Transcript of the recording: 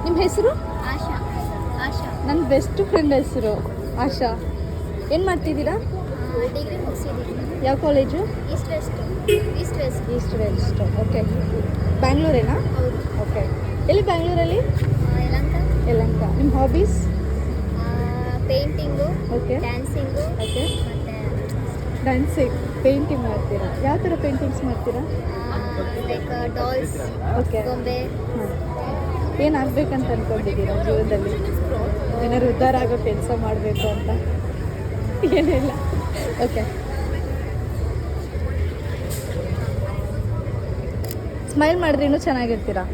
ನಿಮ್ಮ ಹೆಸರು? ಆಶಾ. ಆಶಾ. ನನ್ನ ಬೆಸ್ಟ್ ಫ್ರೆಂಡ್ ಹೆಸರು ಆಶಾ. ಏನು ಮಾಡ್ತಿದ್ದೀರಾ? ಡಿಗ್ರಿ ಮುಗಿಸಿದ್ದೀನಿ. ಯಾವ college? East West. East West. East West. Okay. ಬ್ಯಾಂಗ್ಳೂರೇನಾ? ಹೌದು. ಓಕೆ. ಎಲ್ಲಿ ಬ್ಯಾಂಗ್ಳೂರಲ್ಲಿ? ಯಲಹಂಕ. ಯಲಹಂಕ. ನಿಮ್ಮ hobbies? Painting. Okay. Dancing. Okay. ಮತ್ತು ಡ್ಯಾನ್ಸಿಂಗ್, ಪೇಂಟಿಂಗ್ ಮಾಡ್ತೀರಾ? ಯಾವ ಥರ ಪೇಂಟಿಂಗ್ಸ್ ಮಾಡ್ತೀರಾ? Like dolls. ಓಕೆ. ಗೊಂಬೆ. ಹಾಂ. ಏನಾಗಬೇಕಂತ ಅಂದ್ಕೊಂಡಿದ್ದೀರಾ ಜೀವನದಲ್ಲಿ? ಏನಾದ್ರು ಉದ್ಧಾರ ಆಗೋ ಕೆಲಸ ಮಾಡಬೇಕು ಅಂತ? ಏನಿಲ್ಲ. ಓಕೆ. ಸ್ಮೈಲ್ ಮಾಡಿದ್ರೆ ಇನ್ನೂ ಚೆನ್ನಾಗಿರ್ತೀರಾ.